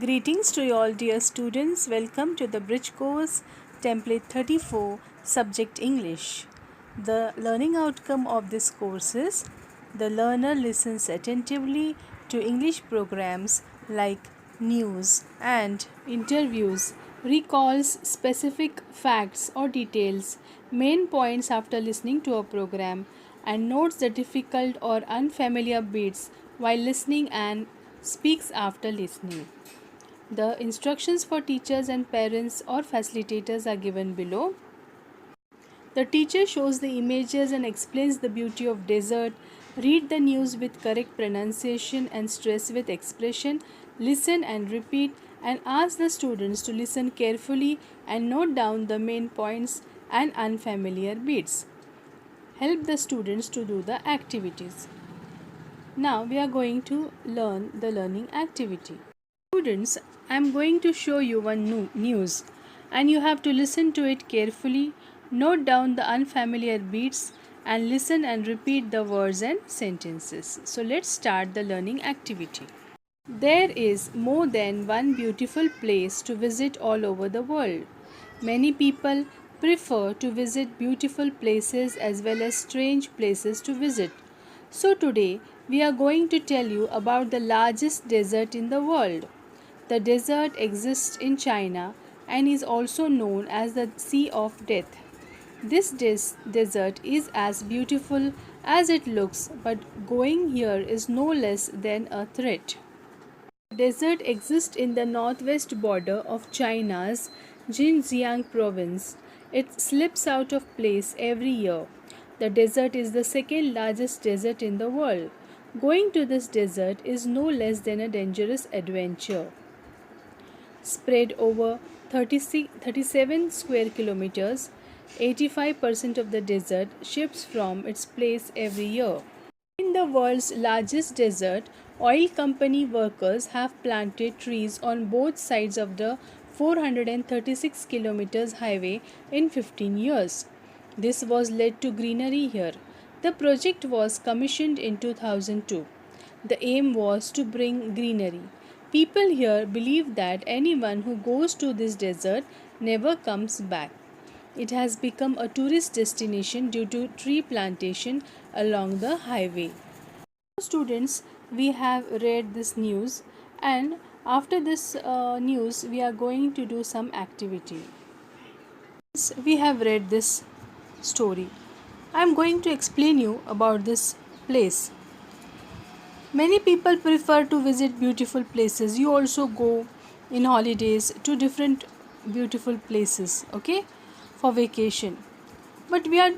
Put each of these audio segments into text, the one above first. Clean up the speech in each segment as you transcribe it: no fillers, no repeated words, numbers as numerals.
Greetings to you all, dear students. Welcome to the Bridge Course Template 34, Subject English. The learning outcome of this course is the learner listens attentively to English programs like news and interviews, recalls specific facts or details, main points after listening to a program, and notes the difficult or unfamiliar bits while listening and speaks after listening. The instructions for teachers and parents or facilitators are given below. The teacher shows the images and explains the beauty of desert. Read the news with correct pronunciation and stress with expression. Listen and repeat, and ask the students to listen carefully and note down the main points and unfamiliar bits. Help the students to do the activities. Now we are going to learn the learning activity. Students, I am going to show you one news and you have to listen to it carefully, note down the unfamiliar beats and listen and repeat the words and sentences. So let's start the learning activity. There is more than one beautiful place to visit all over the world. Many people prefer to visit beautiful places as well as strange places to visit. So today we are going to tell you about the largest desert in the world. The desert exists in China and is also known as the Sea of Death. This desert is as beautiful as it looks, but going here is no less than a threat. The desert exists in the northwest border of China's Xinjiang province. It slips out of place every year. The desert is the second largest desert in the world. Going to this desert is no less than a dangerous adventure. Spread over 37 square kilometers, 85% of the desert shifts from its place every year. In the world's largest desert, oil company workers have planted trees on both sides of the 436 kilometers highway in 15 years. This was led to greenery here. The project was commissioned in 2002. The aim was to bring greenery. People here believe that anyone who goes to this desert never comes back. It has become a tourist destination due to tree plantation along the highway. Students, we have read this news, and after this news we are going to do some activity. We have read this story. I am going to explain you about this place. Many people prefer to visit beautiful places. You also go in holidays to different beautiful places, okay, for vacation. But we are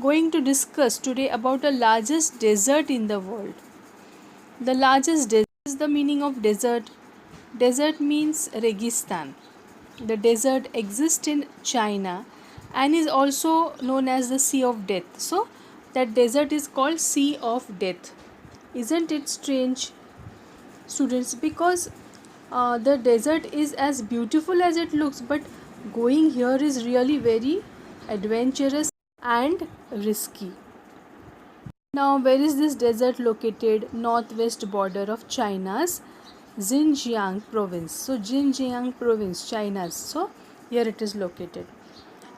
going to discuss today about the largest desert in the world. The largest desert is the meaning of desert. Desert means Registan. The desert exists in China and is also known as the Sea of Death. So, that desert is called Sea of Death. Isn't it strange, students? Because the desert is as beautiful as it looks, but going here is really very adventurous and risky. Now, where is this desert located? Northwest border of China's Xinjiang province. So, Xinjiang province, China's. So, here it is located.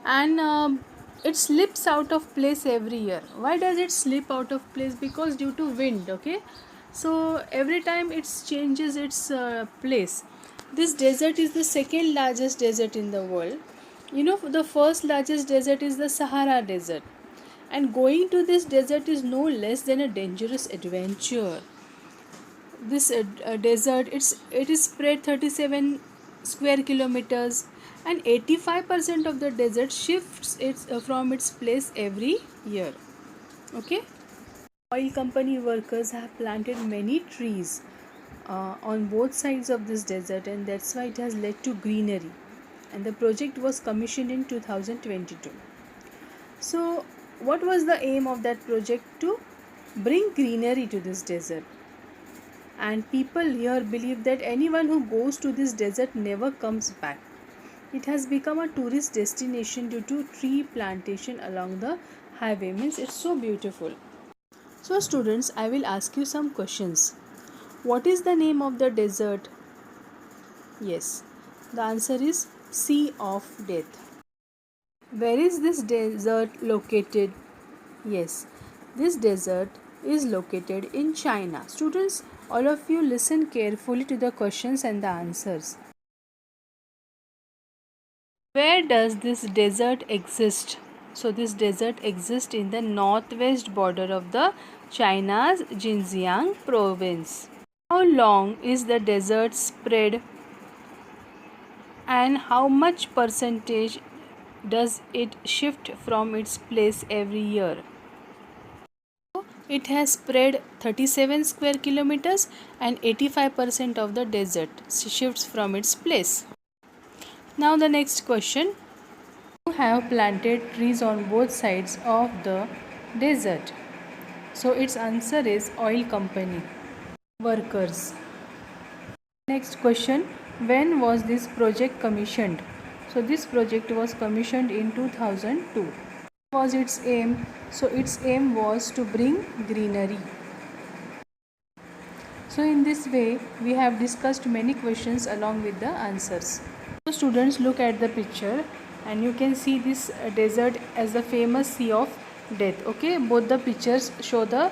And it slips out of place every year. Why does it slip out of place? Because due to wind, okay. So every time it changes its place. This desert is the second largest desert in the world. You know, the first largest desert is the Sahara Desert, and going to this desert is no less than a dangerous adventure. This desert, it is spread 37 square kilometers, and 85% of the desert shifts from its place every year. Okay. Oil company workers have planted many trees on both sides of this desert, and that's why it has led to greenery. And the project was commissioned in 2022. So, what was the aim of that project? To bring greenery to this desert. And people here believe that anyone who goes to this desert never comes back. It has become a tourist destination due to tree plantation along the highway. Means it's so beautiful. So students, I will ask you some questions. What is the name of the desert? Yes, the answer is Sea of Death. Where is this desert located? Yes, this desert is located in China. Students, all of you listen carefully to the questions and the answers. Where does this desert exist? So this desert exists in the northwest border of the China's Xinjiang province. How long is the desert spread and how much percentage does it shift from its place every year? It has spread 37 square kilometers and 85% of the desert shifts from its place. Now the next question. Who have planted trees on both sides of the desert? So its answer is oil company. Workers. Next question. When was this project commissioned? So this project was commissioned in 2002. What was its aim? So its aim was to bring greenery. So in this way we have discussed many questions along with the answers. So students, look at the picture and you can see this desert as the famous Sea of Death. Okay, both the pictures show the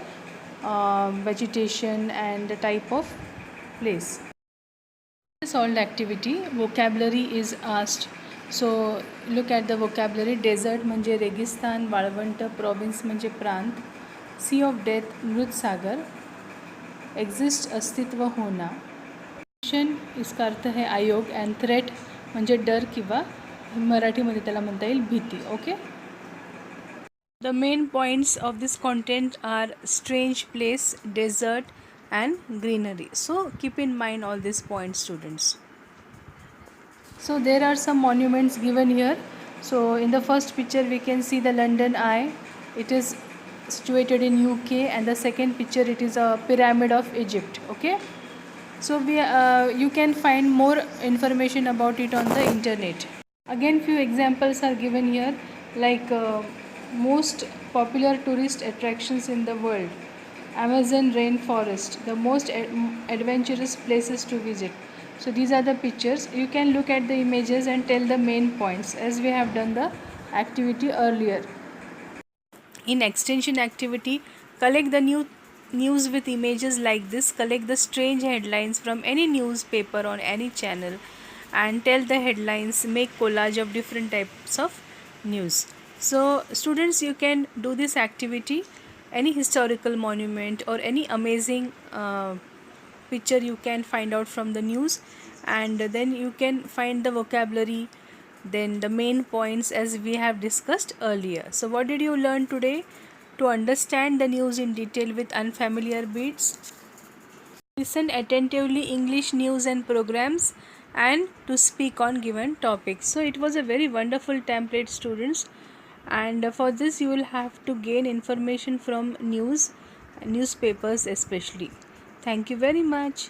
vegetation and the type of place. Solved activity, vocabulary is asked. So look at the vocabulary. Desert म्हणजे रेगिस्तान, वाळवंट, province म्हणजे प्रांत, sea of death मृत सागर, exist अस्तित्व होना, mission इसका अर्थ है आयोग, and threat म्हणजे डर किंवा मराठीमध्ये त्याला म्हणता येईल भीती. Okay. The main points of this content are strange place, desert and greenery. So keep in mind all these points, students. So there are some monuments given here. So in the first picture we can see the London Eye. It is situated in UK, and the second picture it is a pyramid of Egypt. Okay. So you can find more information about it on the internet. Again, few examples are given here, like most popular tourist attractions in the world, Amazon rainforest, the most adventurous places to visit. So these are the pictures. You can look at the images and tell the main points as we have done the activity earlier. In extension activity, collect the news with images like this. Collect the strange headlines from any newspaper on any channel and tell the headlines. Make collage of different types of news. So students, you can do this activity. Any historical monument or any amazing picture you can find out from the news, and then you can find the vocabulary, then the main points as we have discussed earlier. So what did you learn today? To understand the news in detail with unfamiliar beats, listen attentively English news and programs, and to speak on given topics. So it was a very wonderful template, students, and for this you will have to gain information from newspapers especially. Thank you very much.